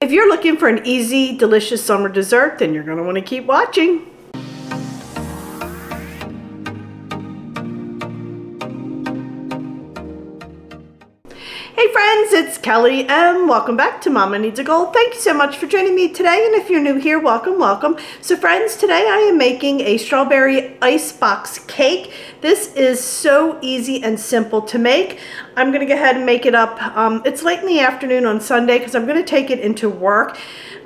If you're looking for an easy, delicious summer dessert, then you're going to want to keep watching. Hey friends, it's Kelly and welcome back to Mama Needs a Goal. Thank you so much for joining me today, and if you're new here, welcome, welcome. So friends, today I am making a strawberry icebox cake. This is so easy and simple to make. I'm going to go ahead and make it up. It's late in the afternoon on Sunday because I'm going to take it into work.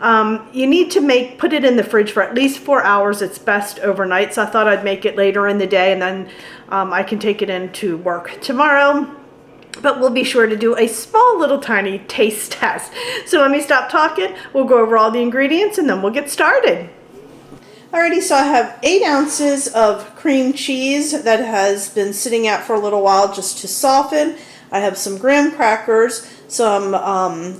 You need to put it in the fridge for at least 4 hours. It's best overnight, so I thought I'd make it later in the day and then I can take it into work tomorrow. But we'll be sure to do a small little tiny taste test. So let me stop talking, we'll go over all the ingredients and then we'll get started. Alrighty, so I have 8 ounces of cream cheese that has been sitting out for a little while just to soften. I have some graham crackers, some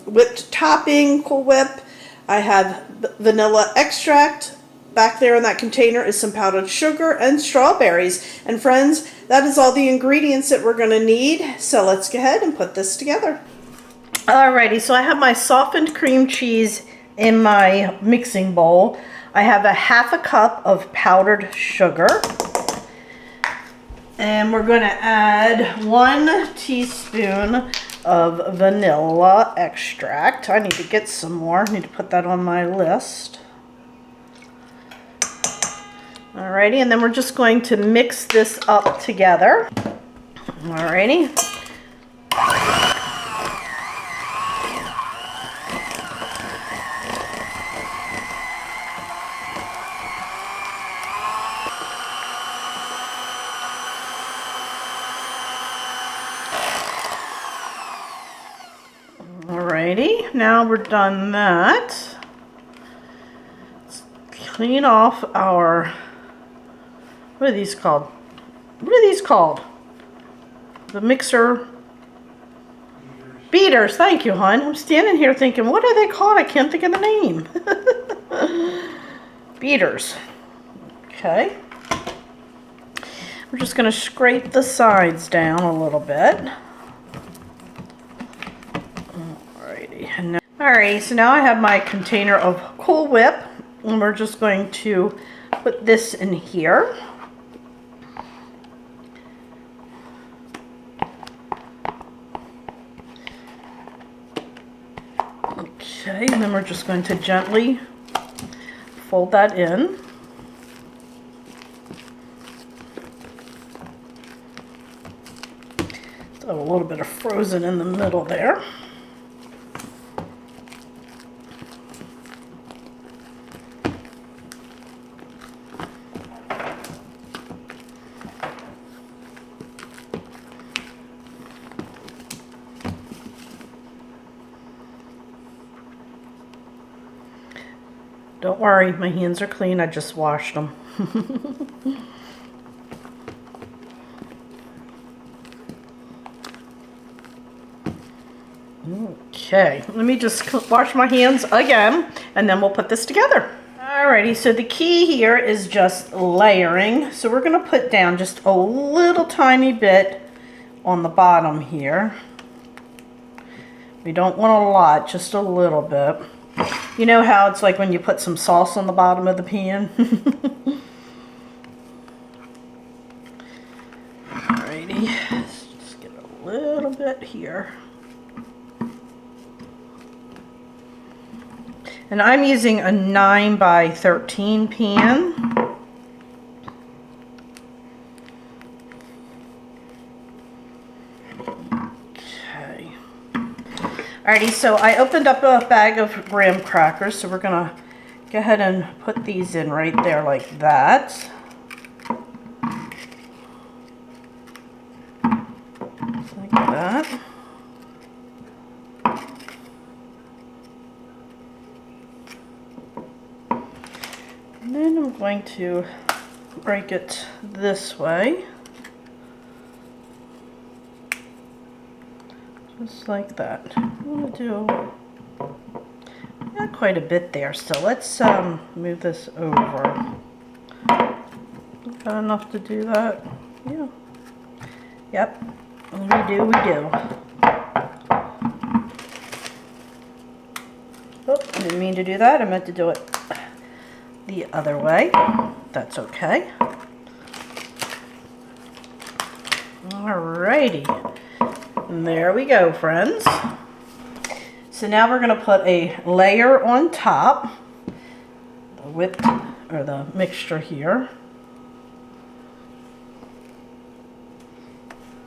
whipped topping, Cool Whip. I have vanilla extract. Back there in that container is some powdered sugar and strawberries. And friends, that is all the ingredients that we're going to need. So let's go ahead and put this together. Alrighty, so I have my softened cream cheese in my mixing bowl. I have a ½ cup of powdered sugar. And we're going to add 1 teaspoon of vanilla extract. I need to get some more. I need to put that on my list. Alrighty, and then we're just going to mix this up together. Alrighty. Alrighty, now we're done that. Let's clean off our... What are these called? What are these called? The mixer beaters. Thank you, hon. I'm standing here thinking, what are they called? I can't think of the name. Beaters. Okay. We're just going to scrape the sides down a little bit. Alrighty, so now I have my container of Cool Whip, and we're just going to put this in here. Okay, and then we're just going to gently fold that in. So a little bit of frozen in the middle there. Don't worry, my hands are clean. I just washed them. Okay, let me just wash my hands again, and then we'll put this together. Alrighty, so the key here is just layering. So we're going to put down just a little tiny bit on the bottom here. We don't want a lot, just a little bit. You know how it's like when you put some sauce on the bottom of the pan? Alrighty, let's just get a little bit here. And I'm using a 9 by 13 pan. Alrighty, so I opened up a bag of graham crackers, so we're going to go ahead and put these in right there like that. Just like that. And then I'm going to break it this way. Just like that. I'm going to do not quite a bit there, so let's move this over. Got enough to do that? Yeah. Yep. We do. Oh. Didn't mean to do that. I meant to do it the other way. That's okay. Alrighty. And there we go, friends. So now we're going to put a layer on top, the whipped or the mixture here.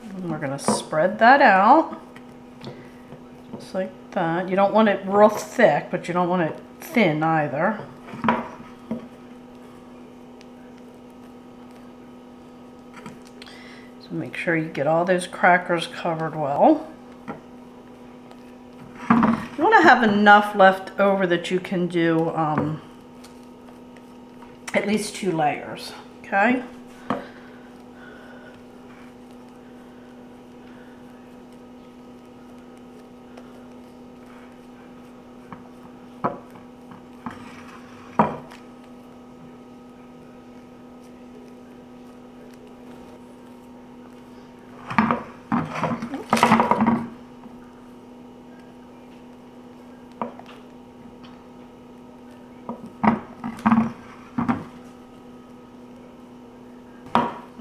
And we're going to spread that out just like that. You don't want it real thick, but you don't want it thin either. So make sure you get all those crackers covered well. You want to have enough left over that you can do at least 2 layers, okay?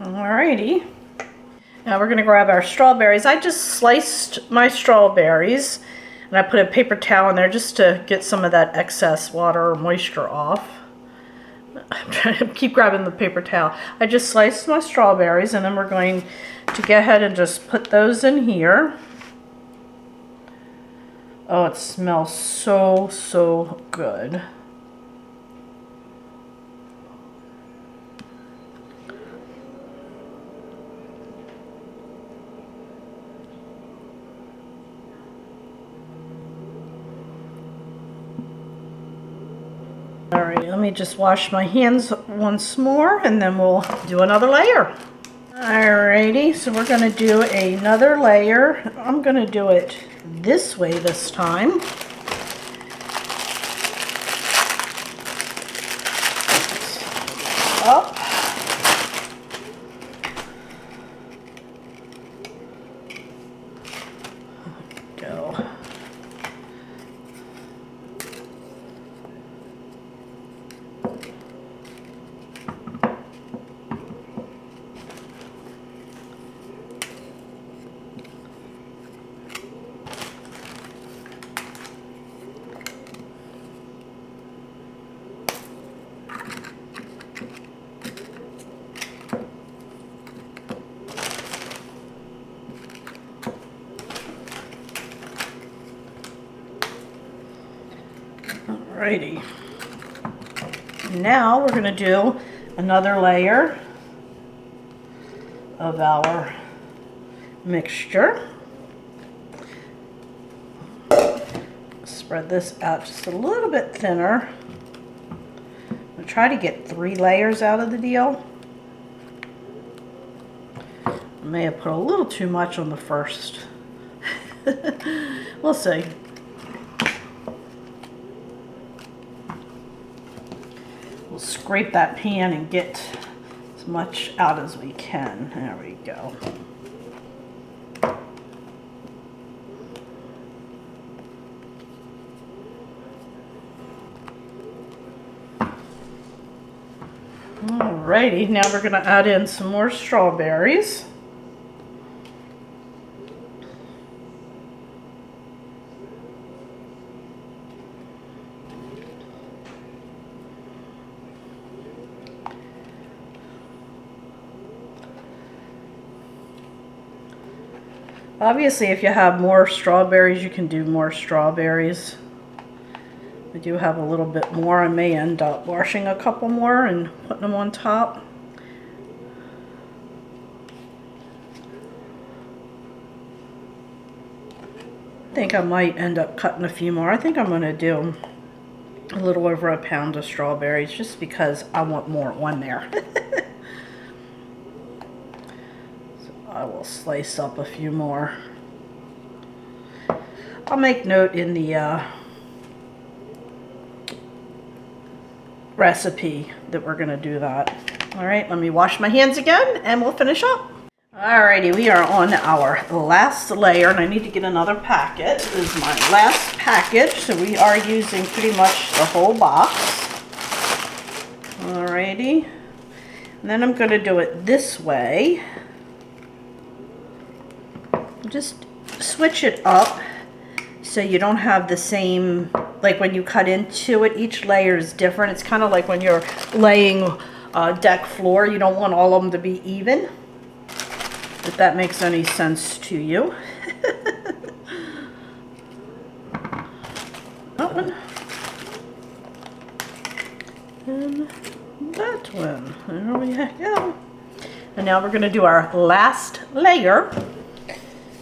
Alrighty, now we're going to grab our strawberries. I just sliced my strawberries and I put a paper towel in there just to get some of that excess water or moisture off. I'm trying to keep grabbing the paper towel. I just sliced my strawberries and then we're going to go ahead and just put those in here. Oh, it smells so, so good. Alright, let me just wash my hands once more and then we'll do another layer. Alrighty, so we're going to do another layer. I'm going to do it this way this time. Up. Go. Alrighty. Now we're going to do another layer of our mixture. Spread this out just a little bit thinner. I'm going to try to get 3 layers out of the deal. I may have put a little too much on the first. We'll see. We'll scrape that pan and get as much out as we can. There we go. Alrighty, now we're going to add in some more strawberries. Obviously, if you have more strawberries, you can do more strawberries. I do have a little bit more. I may end up washing a couple more and putting them on top. I think I might end up cutting a few more. I think I'm going to do a little over a pound of strawberries just because I want more on there. I will slice up a few more. I'll make note in the recipe that we're going to do that. All right, let me wash my hands again and we'll finish up. Alrighty, we are on our last layer, and I need to get another packet. This is my last package, so we are using pretty much the whole box. Alrighty, and then I'm going to do it this way. Just switch it up so you don't have the same, like when you cut into it, each layer is different. It's kind of like when you're laying deck floor, you don't want all of them to be even. If that makes any sense to you. That one. And that one. There we go. And now we're going to do our last layer.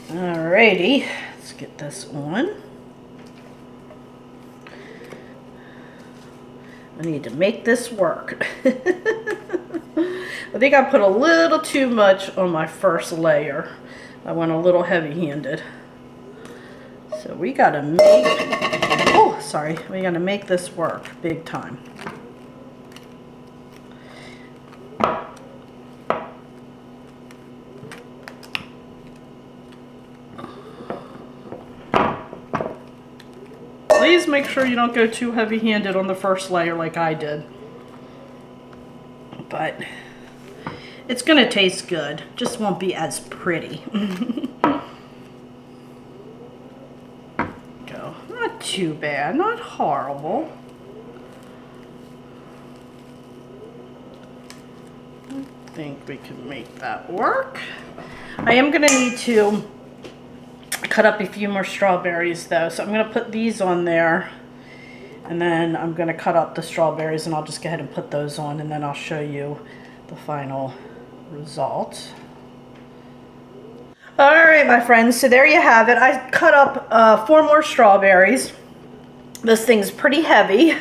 Alrighty. Let's get this on. I need to make this work. I think I put a little too much on my first layer. I went a little heavy-handed. So we gotta we gotta make this work big time. Please make sure you don't go too heavy-handed on the first layer like I did. But it's gonna taste good, just won't be as pretty. Go. Not too bad, not horrible. I think we can make that work. I am gonna need to cut up a few more strawberries though, so I'm gonna put these on there, and then I'm gonna cut up the strawberries, and I'll just go ahead and put those on, and then I'll show you the final result. All right, my friends, so there you have it. I cut up 4 more strawberries. This thing's pretty heavy.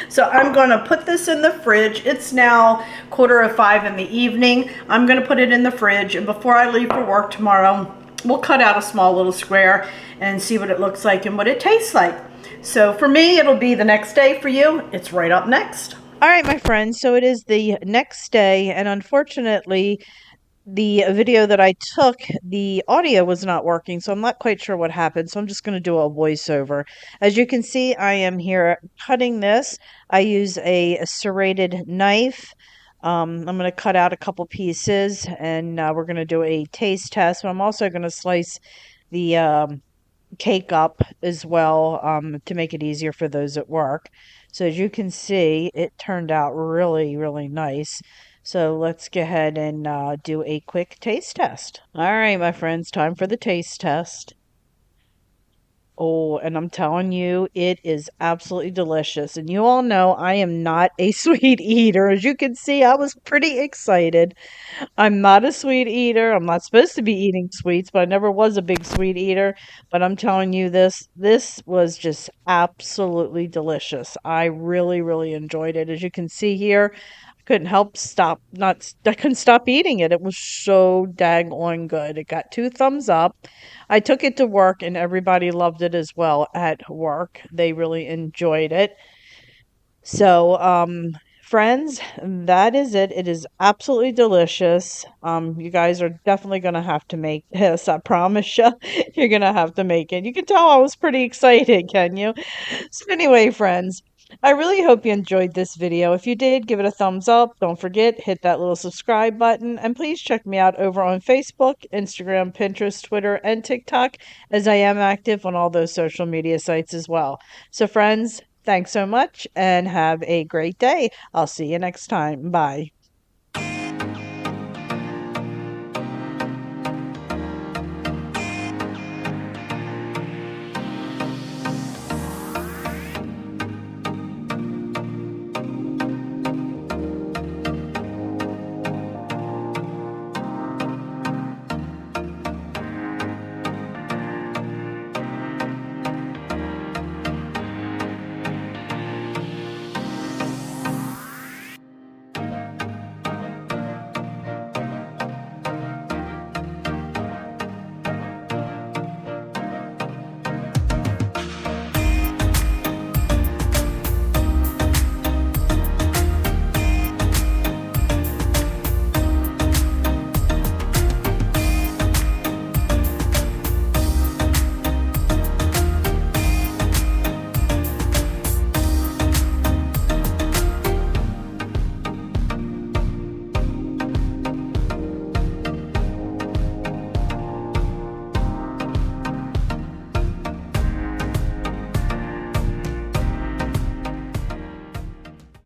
So I'm gonna put this in the fridge. It's now 4:45 in the evening. I'm gonna put it in the fridge, and before I leave for work tomorrow, we'll cut out a small little square and see what it looks like and what it tastes like. So for me, it'll be the next day. For you, it's right up next. All right, my friends, so it is the next day, and unfortunately, the video that I took, the audio was not working, so I'm not quite sure what happened, so I'm just going to do a voiceover. As you can see, I am here cutting this. I use a serrated knife. I'm going to cut out a couple pieces, and we're going to do a taste test. I'm also going to slice the cake up as well to make it easier for those at work. So as you can see, it turned out really, really nice. So let's go ahead and do a quick taste test. All right, my friends, time for the taste test. Oh, and I'm telling you, it is absolutely delicious. And you all know I am not a sweet eater. As you can see, I was pretty excited. I'm not a sweet eater. I'm not supposed to be eating sweets, but I never was a big sweet eater. But I'm telling you, this was just absolutely delicious. I really, really enjoyed it. As you can see here, I couldn't stop eating it. It was so daggone good. It got 2 thumbs up. I took it to work and everybody loved it as well at work. They really enjoyed it. So, friends, that is it. It is absolutely delicious. You guys are definitely going to have to make this. I promise you, you're going to have to make it. You can tell I was pretty excited, can you? So anyway, friends, I really hope you enjoyed this video. If you did, give it a thumbs up. Don't forget, hit that little subscribe button. And please check me out over on Facebook, Instagram, Pinterest, Twitter, and TikTok, as I am active on all those social media sites as well. So friends, thanks so much and have a great day. I'll see you next time. Bye.